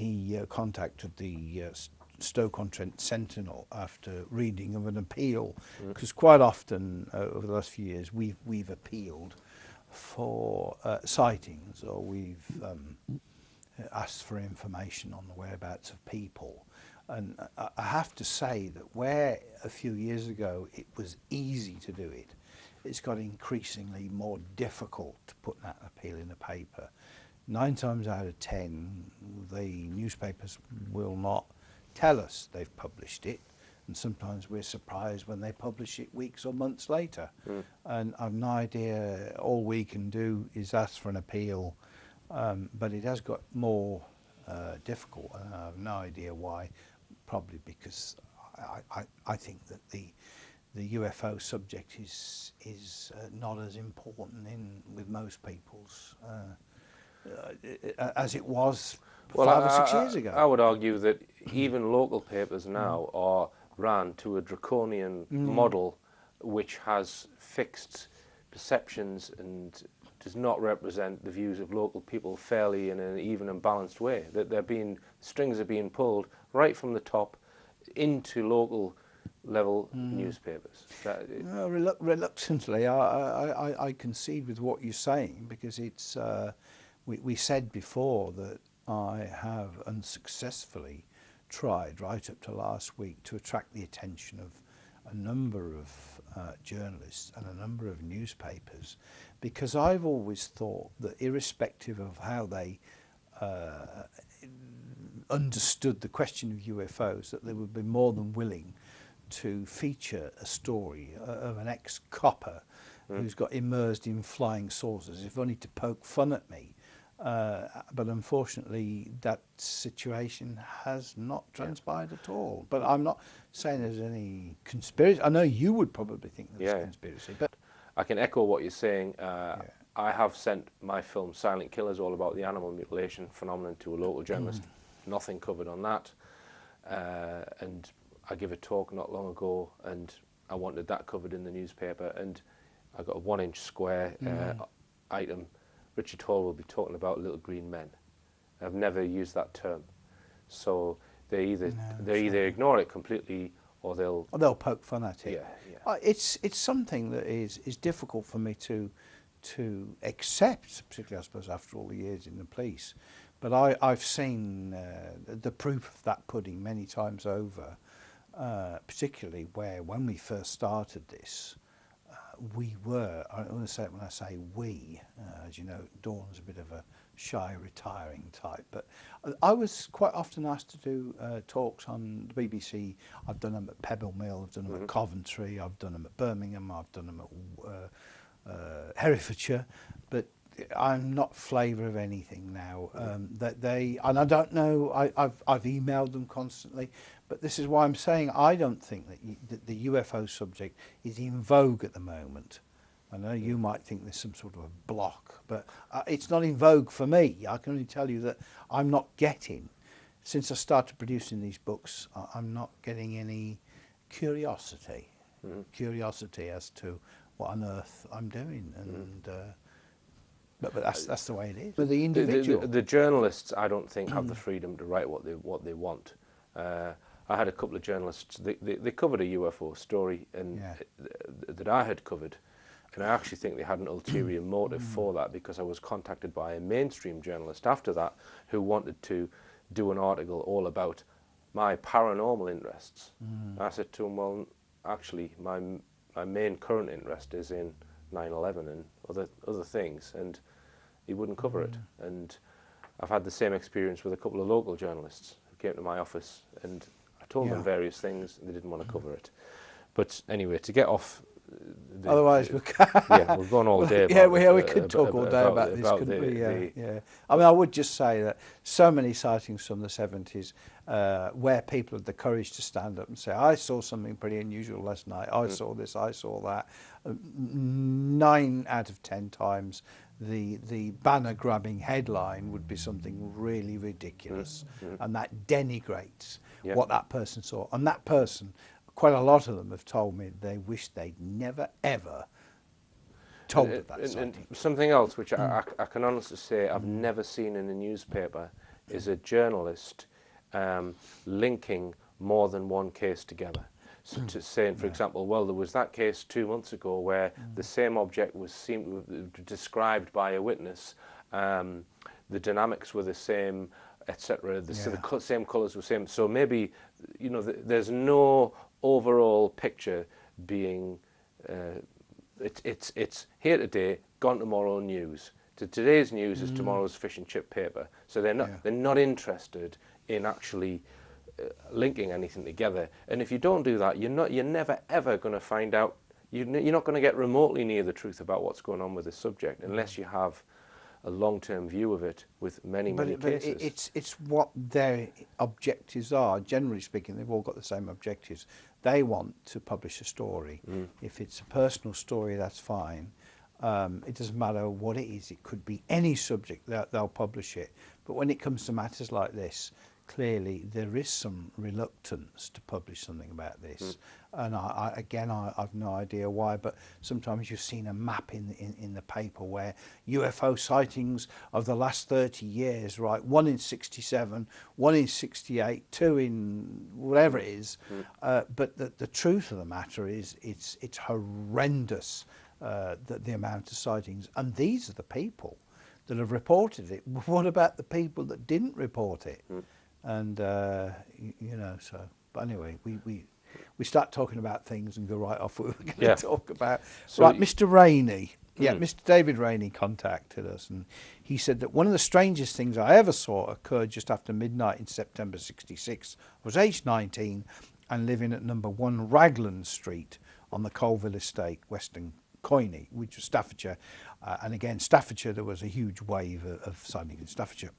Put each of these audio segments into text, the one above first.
he contacted the Stoke-on-Trent Sentinel after reading of an appeal, because quite often over the last few years we've appealed for sightings, or we've asked for information on the whereabouts of people. And I have to say that where a few years ago it was easy to do it, it's got increasingly more difficult to put that appeal in a paper. 9 times out of 10, the newspapers will not tell us they've published it, and sometimes we're surprised when they publish it weeks or months later. And I've no idea, all we can do is ask for an appeal, but it has got more difficult, and I have no idea why. Probably because I think that the UFO subject is not as important with most people's as it was 5 or 6 years ago. I would argue that even local papers now are ran to a draconian model which has fixed perceptions and does not represent the views of local people fairly in an even and balanced way. That strings are being pulled right from the top into local level newspapers. No, reluctantly, I concede with what you're saying, because it's we said before that I have unsuccessfully tried right up to last week to attract the attention of a number of journalists and a number of newspapers, because I've always thought that irrespective of how they understood the question of UFOs, that they would be more than willing to feature a story of an ex-copper who's got immersed in flying saucers, if only to poke fun at me. But unfortunately, that situation has not transpired at all. But I'm not saying there's any conspiracy. I know you would probably think there's a conspiracy, but I can echo what you're saying. I have sent my film Silent Killers, all about the animal mutilation phenomenon, to a local journalist. Nothing covered on that. And I gave a talk not long ago, and I wanted that covered in the newspaper, and I got a 1-inch square item. Richard Hall will be talking about little green men. I've never used that term, so they either ignore it completely, or they'll poke fun at it. Yeah. It's something that is difficult for me to accept, particularly I suppose after all the years in the police. But I've seen the proof of that pudding many times over, particularly when we first started this. We were, I want to say it when I say we, as you know, Dawn's a bit of a shy, retiring type, but I was quite often asked to do talks on the BBC. I've done them at Pebble Mill, I've done them at Coventry, I've done them at Birmingham, I've done them at Herefordshire, but I'm not flavour of anything now. That they, and I don't know, I've emailed them constantly, but this is why I'm saying I don't think that the UFO subject is in vogue at the moment. I know you might think there's some sort of a block, but it's not in vogue for me. I can only tell you that I'm not getting, since I started producing these books, I'm not getting any curiosity as to what on earth I'm doing, and but that's the way it is. But the individual, the journalists, I don't think have the freedom to write what they want. I had a couple of journalists. They covered a UFO story, and that I had covered, and I actually think they had an ulterior motive for that, because I was contacted by a mainstream journalist after that who wanted to do an article all about my paranormal interests. I said to him, well, actually, my main current interest is in 9/11 and other things, and he wouldn't cover it. And I've had the same experience with a couple of local journalists who came to my office, and I told them various things, and they didn't want to cover it. But anyway, to get off. Otherwise, we're going all day. We could talk all day about this, couldn't we? Yeah. I mean, I would just say that so many sightings from the 70s, where people had the courage to stand up and say, "I saw something pretty unusual last night. I saw this. I saw that." 9 out of 10 times, the banner grabbing headline would be something really ridiculous, and that denigrates what that person saw. And that person, quite a lot of them have told me they wish they'd never ever told of that sighting. Something else which I can honestly say I've never seen in a newspaper is a journalist linking more than one case together. So to saying, for example, well, there was that case 2 months ago where the same object was described by a witness, the dynamics were the same, etc. The same colours were same. So maybe, you know, there's no overall picture being. It's here today, gone tomorrow news. Today's news is tomorrow's fish and chip paper. So they're not interested in actually linking anything together. And if you don't do that, you're never ever going to find out. You're not going to get remotely near the truth about what's going on with this subject unless you have a long-term view of it with many cases. But it's what their objectives are. Generally speaking, they've all got the same objectives. They want to publish a story. If it's a personal story, that's fine. It doesn't matter what it is. It could be any subject. They'll publish it. But when it comes to matters like this, clearly there is some reluctance to publish something about this. And I've no idea why, but sometimes you've seen a map in the paper where UFO sightings of the last 30 years, right? 1 in 67, 1 in 68, 2 in whatever it is. But the truth of the matter is it's horrendous, the amount of sightings. And these are the people that have reported it. What about the people that didn't report it? And, you know, so, but anyway, we start talking about things and go right off what we're going to talk about. So right, Mr. Rainey, Mr. David Rainey contacted us, and he said that one of the strangest things I ever saw occurred just after midnight in September '66. I was aged 19 and living at number 1 Raglan Street on the Colville Estate, Western Coiney, which was Staffordshire. And again, Staffordshire, there was a huge wave of sightings in Staffordshire.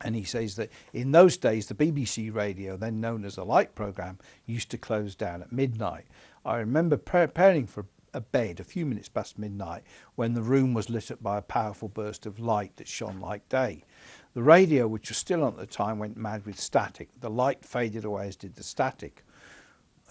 And he says that in those days, the BBC radio, then known as the Light programme, used to close down at midnight. I remember preparing for a bed a few minutes past midnight when the room was lit up by a powerful burst of light that shone like day. The radio, which was still on at the time, went mad with static. The light faded away as did the static.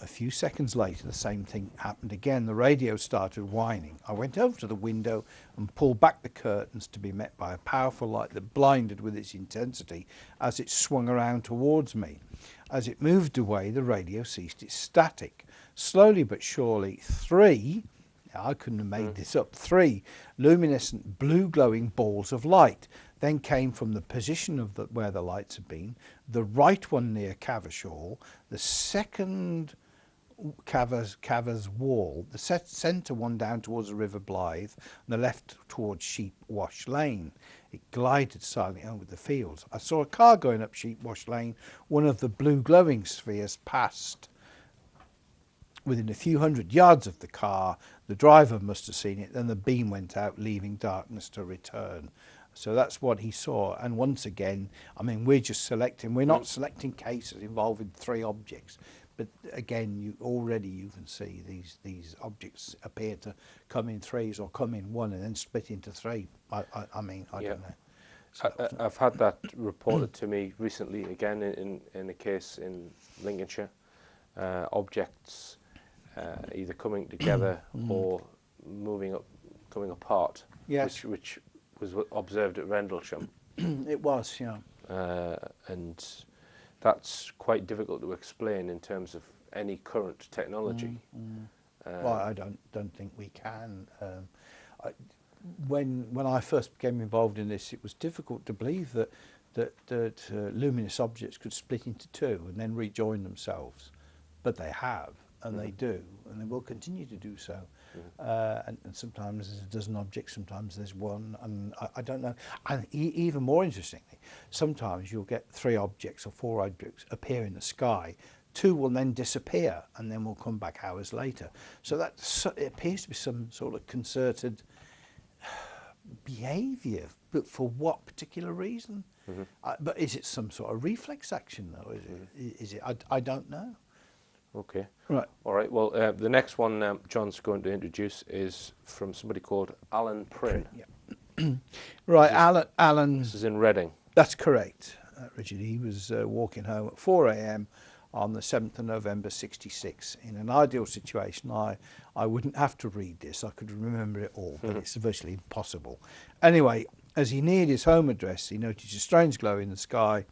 A few seconds later, the same thing happened again. The radio started whining. I went over to the window and pulled back the curtains to be met by a powerful light that blinded with its intensity as it swung around towards me. As it moved away, the radio ceased its static. Slowly but surely, 3, I couldn't have made this up, 3 luminescent blue glowing balls of light then came from the position of where the lights had been, the right one near Cavershaw, the second Cavers wall, the centre one down towards the River Blythe, and the left towards Sheep Wash Lane. It glided silently over the fields. I saw a car going up Sheep Wash Lane. One of the blue glowing spheres passed. Within a few hundred yards of the car, the driver must have seen it, then the beam went out, leaving darkness to return. So that's what he saw. And once again, I mean, we're just selecting, we're not selecting cases involving 3 objects. But again, you can see these objects appear to come in 3s or come in 1 and then split into 3. I don't know. So I've had that reported to me recently, again in a case in Lincolnshire. Objects either coming together or coming apart. Yes. Which was observed at Rendlesham. It was, yeah. And that's quite difficult to explain in terms of any current technology. Well, I don't think we can. When I first became involved in this, it was difficult to believe that luminous objects could split into 2 and then rejoin themselves, but they have, and they do, and they will continue to do so. And sometimes there's a dozen objects, sometimes there's 1, and I don't know. And even more interestingly, sometimes you'll get 3 objects or 4 objects appear in the sky. 2 will then disappear and then will come back hours later. So it appears to be some sort of concerted behaviour, but for what particular reason? But is it some sort of reflex action though? Is it? I don't know. Okay. Right. All right. Well, the next one John's going to introduce is from somebody called Alan Prynne. Yeah. Right, Alan. This is in Reading. That's correct, Richard. He was walking home at 4 a.m. on the 7th of November '66. In an ideal situation, I wouldn't have to read this. I could remember it all, but it's virtually impossible. Anyway, As he neared his home address, he noticed a strange glow in the sky,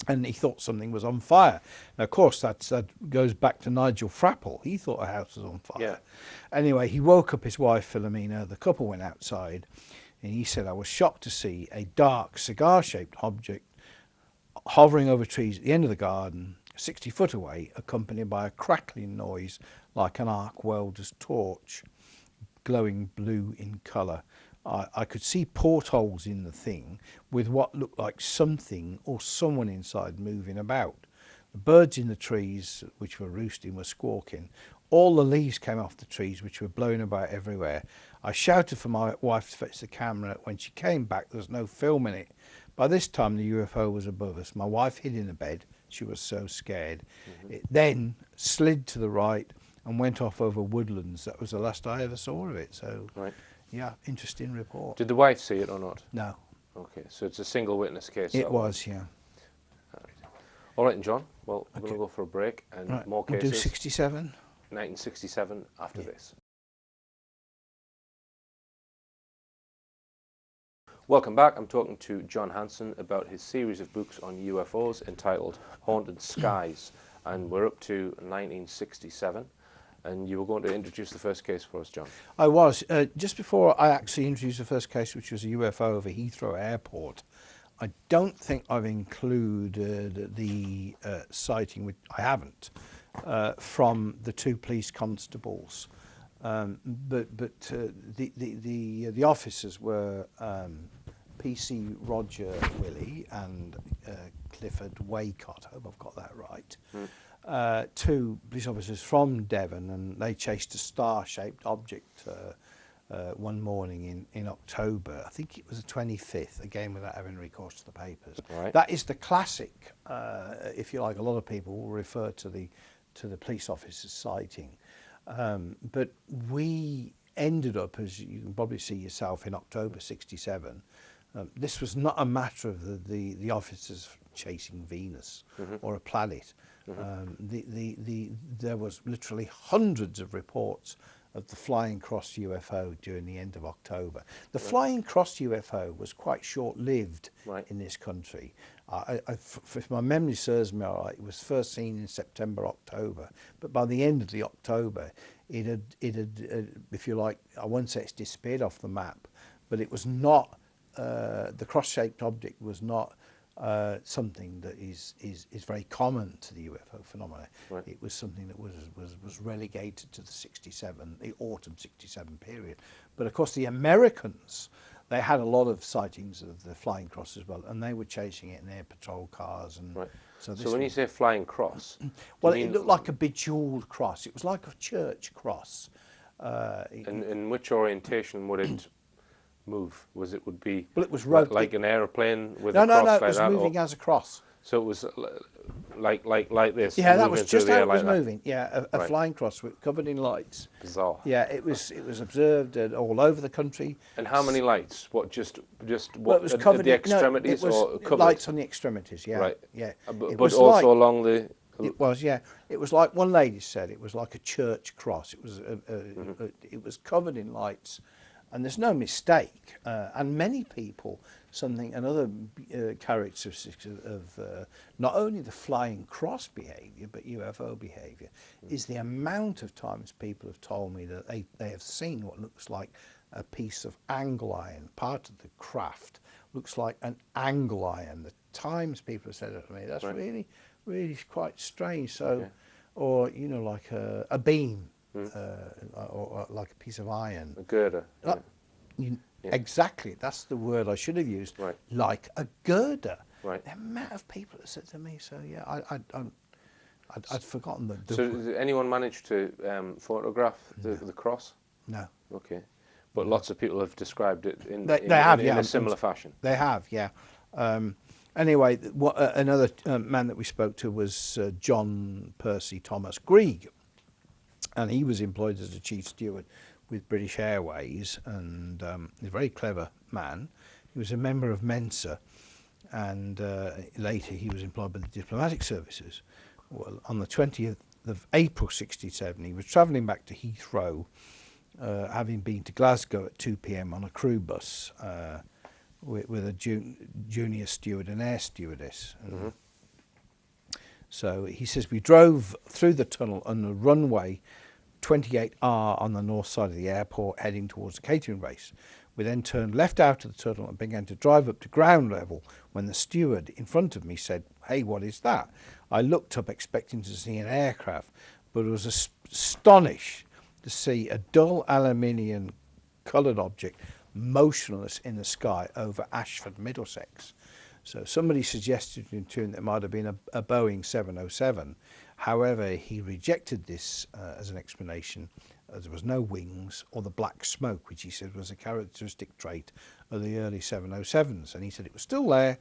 and he thought something was on fire. Now, of course, that goes back to Nigel Frapple. He thought a house was on fire. Yeah. Anyway, he woke up his wife, Philomena. The couple went outside, and he said, I was shocked to see a dark cigar-shaped object hovering over trees at the end of the garden, 60 foot away, accompanied by a crackling noise like an arc welder's torch, glowing blue in colour. I could see portholes in the thing with what looked like something or someone inside moving about. The birds in the trees, which were roosting, were squawking. All the leaves came off the trees, which were blowing about everywhere. I shouted for my wife to fetch the camera. When she came back, there was no film in it. By this time, the UFO was above us. My wife hid in the bed. She was so scared. It then slid to the right and went off over woodlands. That was the last I ever saw of it. So, Right. yeah, interesting report. Did the wife see it or not? No, Okay, so it's a single witness case. it that one. was, yeah. All right, and John. Well, we're Okay. going to go for a break and Right, more we'll cases. do 67. 1967 after Yeah. this. Welcome back. I'm talking to John Hanson about his series of books on UFOs entitled Haunted Skies, and we're up to 1967. And you were going to introduce the first case for us, John. I was. Just before I actually introduced the first case, which was a UFO over Heathrow Airport, I don't think I've included the sighting, which I haven't, from the two police constables. But the officers were PC Roger Willie and Clifford Waycott. I hope I've got that right. Two police officers from Devon, and they chased a star-shaped object one morning in October. I think it was the 25th, again without having recourse to the papers. Right. That is the classic, if you like. A lot of people will refer to the police officer's sighting. But we ended up, as you can probably see yourself, in October 67. This was not a matter of the officers chasing Venus or a planet. There was literally hundreds of reports of the flying cross UFO during the end of October. The flying cross UFO was quite short-lived in this country. If my memory serves me all right, it was first seen in September, October, but by the end of the October, it had, if you like, I won't say it's disappeared off the map, but it was not, the cross-shaped object was not something that is very common to the UFO phenomena. Right. It was something that was relegated to the autumn 67 period. But of course the Americans, they had a lot of sightings of the flying cross as well, and they were chasing it in their patrol cars. And Right. so when you say flying cross, well, you it mean, looked like a bejeweled cross. It was like a church cross. in which orientation would it move? Would be Well, it was like an aeroplane with no, a no, cross no. It like was that? moving as a cross. So it was like this. Yeah, that moving was through just the how air it was like that? moving. Yeah, a Right. flying cross covered in lights. Bizarre. Yeah, it was observed all over the country. And how many lights? What just Well, what it was at covered the in, no, extremities it was or covered? lights on the extremities. Yeah, Right. yeah. But It was also like, along the. it was, yeah. It was like one lady said. It was like a church cross. It was it was covered in lights, and there's no mistake. And many people, another characteristic of not only the flying cross behaviour but UFO behaviour is the amount of times people have told me that they have seen what looks like a piece of angle iron. Part of the craft looks like an angle iron. The times people have said it to me, that's Right. really quite strange. So, Yeah. or like a beam, or like a piece of iron. A girder. Uh, Yeah. Exactly, that's the word I should have used. Right. Like a girder. Right. The amount of people that said to me, so yeah, I'd forgotten the So did anyone manage to photograph the cross? no. Okay. But lots of people have described it in yeah, a similar fashion. They have, yeah. Anyway, another man that we spoke to was John Percy Thomas Grieg, and he was employed as a chief steward with British Airways, and he's a very clever man. He was a member of Mensa, and later he was employed by the diplomatic services. Well, on the 20th of April 67, he was travelling back to Heathrow, having been to Glasgow at 2 p.m. on a crew bus. with a junior steward and air stewardess. So he says we drove through the tunnel on the runway 28R on the north side of the airport, heading towards the catering race. We then turned left out of the tunnel and began to drive up to ground level when the steward in front of me said, "Hey, what is that?" I looked up expecting to see an aircraft, but was astonished to see a dull aluminium coloured object motionless in the sky over Ashford, Middlesex. So somebody suggested to him that it might have been a Boeing 707. However, he rejected this as an explanation, as there was no wings or the black smoke, which he said was a characteristic trait of the early 707s. And he said it was still there,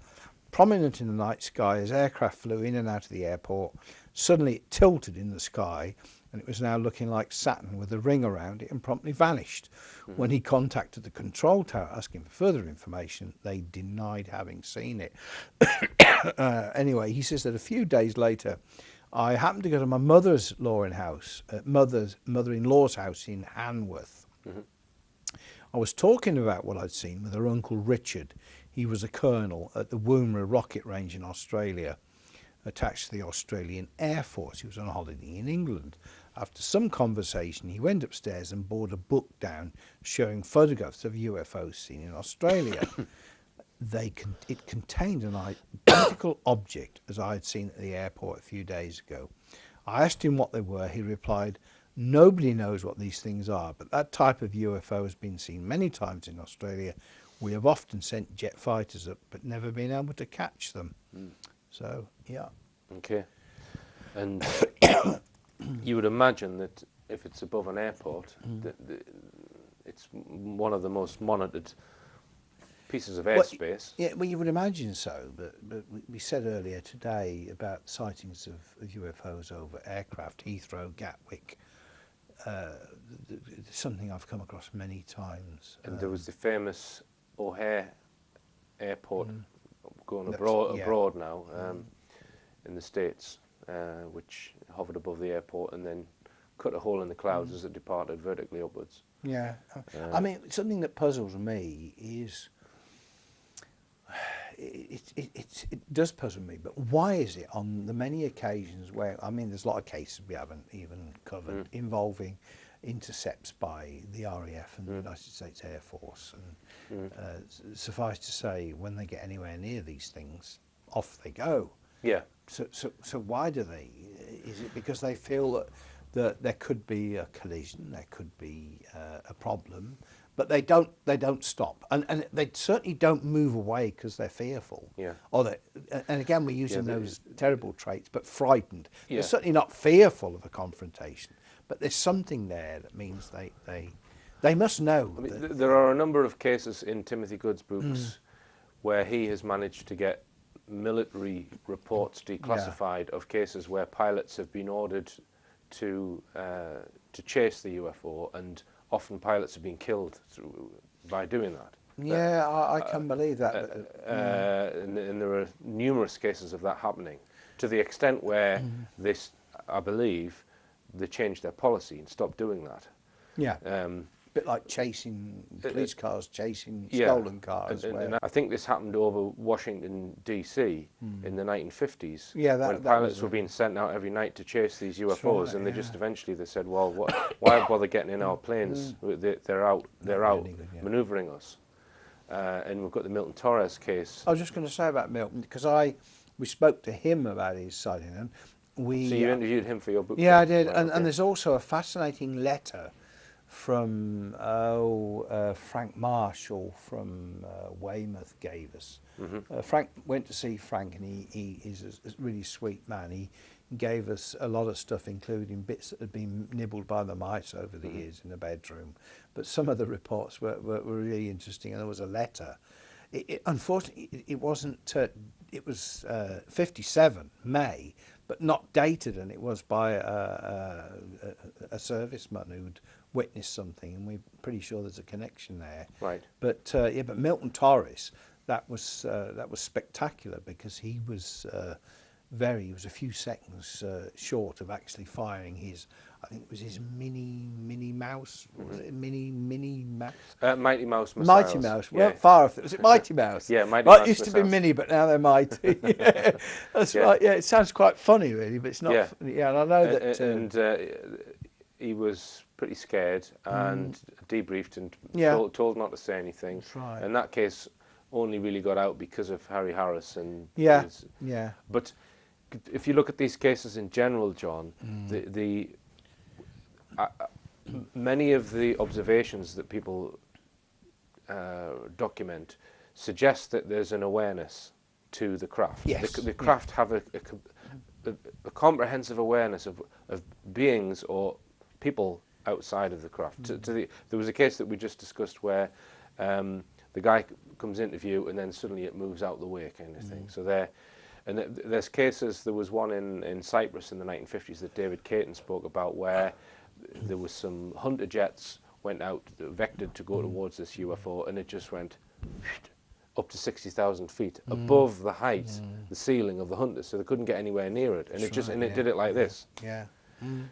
prominent in the night sky as aircraft flew in and out of the airport. Suddenly it tilted in the sky, and it was now looking like Saturn with a ring around it, and promptly vanished. When he contacted the control tower asking for further information, they denied having seen it. Anyway, he says that a few days later, I happened to go to my mother-in-law's house in Hanworth. I was talking about what I'd seen with her uncle Richard. He was a colonel at the Woomera rocket range in Australia, attached to the Australian Air Force. He was on holiday in England. After some conversation, he went upstairs and brought a book down showing photographs of UFOs seen in Australia. It contained an identical object as I had seen at the airport a few days ago. I asked him what they were. He replied, "Nobody knows what these things are, but that type of UFO has been seen many times in Australia. We have often sent jet fighters up, but never been able to catch them." So, yeah. Okay. And you would imagine that if it's above an airport, it's one of the most monitored pieces of airspace. Yeah, well, you would imagine so, but we said earlier today about sightings of UFOs over aircraft, Heathrow, Gatwick. Something I've come across many times. And there was the famous O'Hare Airport going abroad now in the States, which hovered above the airport and then cut a hole in the clouds as it departed vertically upwards. Yeah. I mean, something that puzzles me is, it does puzzle me, but why is it on the many occasions where, I mean, there's a lot of cases we haven't even covered involving intercepts by the RAF and the United States Air Force, and suffice to say, when they get anywhere near these things, off they go. Yeah. So why do they? Is it because they feel that there could be a collision, there could be a problem, but they don't stop, and they certainly don't move away because they're fearful. Yeah. Or and again, we're using those terrible traits, but frightened. Yeah. They're certainly not fearful of a confrontation, but there's something there that means they must know. I mean, there are a number of cases in Timothy Good's books where he has managed to get military reports declassified of cases where pilots have been ordered to chase the UFO, and often pilots have been killed by doing that. Yeah, I can believe that. And there are numerous cases of that happening, to the extent where this, I believe, they changed their policy and stopped doing that. Yeah. Bit like chasing police cars, chasing stolen cars. And I think this happened over Washington D.C. in the 1950s. Yeah, when pilots were being sent out every night to chase these UFOs, and they just eventually said, "Well, why bother getting in our planes? They're out manoeuvring us." And we've got the Milton Torres case. I was just going to say about Milton, because we spoke to him about his sighting, and So you interviewed him for your book? Yeah, I did, right, and there's also a fascinating letter from Frank Marshall from Weymouth gave us. Frank went to see Frank, and he is a really sweet man. He gave us a lot of stuff, including bits that had been nibbled by the mice over the years in the bedroom. But some of the reports were really interesting, and there was a letter. Unfortunately, it wasn't. It was 57 May, but not dated, and it was by a serviceman who'd witnessed something, and we're pretty sure there's a connection there. Right. But but Milton Torres, that was spectacular, because he was he was a few seconds short of actually firing his, I think it was his Minnie Mouse, what was it, Minnie Mouse? Mighty Mouse Mighty missiles. Mouse. Yeah. Well, far off. Was it Mighty Mouse? Yeah, Mighty Well, it Mouse used to be missiles. Mini, but now they're Mighty. Yeah, that's Yeah. right. Yeah, it sounds quite funny, really, but it's not. Yeah. Funny. Yeah, and I know that. And he was pretty scared and debriefed and Yeah. told not to say anything. That's right. And that case only really got out because of Harry Harris and Yeah. his, Yeah. but if you look at these cases in general, John, many of the observations that people document suggest that there's an awareness to the craft. Yes. The craft have a comprehensive awareness of beings or people outside of the craft. There was a case that we just discussed where the guy comes into view and then suddenly it moves out the way, kind of thing. So there's cases. There was one in Cyprus in the 1950s that David Caton spoke about, where there was some hunter jets went out vectored to go towards this UFO, and it just went up to 60,000 feet above the height, the ceiling of the hunter, so they couldn't get anywhere near it, and it did it like this. Yeah.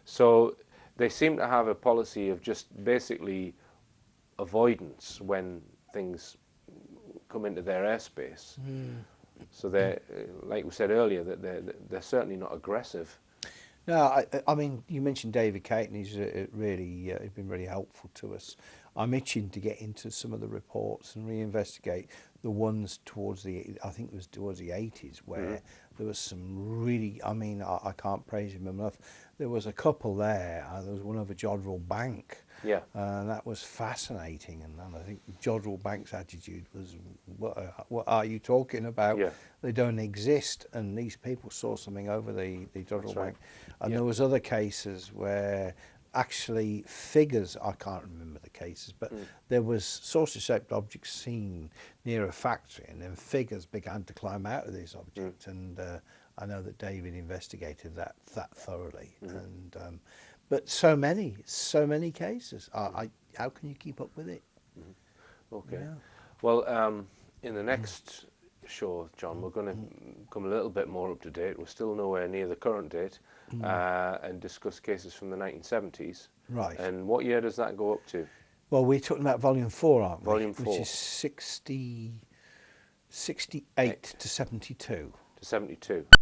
So they seem to have a policy of just basically avoidance when things come into their airspace. So they're, like we said earlier, that they're certainly not aggressive. No, I mean, you mentioned David Caton. He's he's been really helpful to us. I'm itching to get into some of the reports and reinvestigate the ones towards I think it was towards the 80s, where there was some really, I mean, I can't praise him enough. There was a couple there. There was one over Jodrell Bank. Yeah. And that was fascinating. And I think Jodrell Bank's attitude was, what are you talking about? Yeah. They don't exist. And these people saw something over the Jodrell right. Bank. And there was other cases where actually figures, I can't remember the cases, but there was saucer-shaped objects seen near a factory, and then figures began to climb out of these objects. And I know that David investigated that thoroughly. And but so many cases. How can you keep up with it? Okay. Yeah. Well, in the next show, John, we're going to come a little bit more up to date. We're still nowhere near the current date, and discuss cases from the 1970s. Right. And what year does that go up to? Well, we're talking about Volume 4, aren't we? Volume 4. Which is 68 to 72. To 72.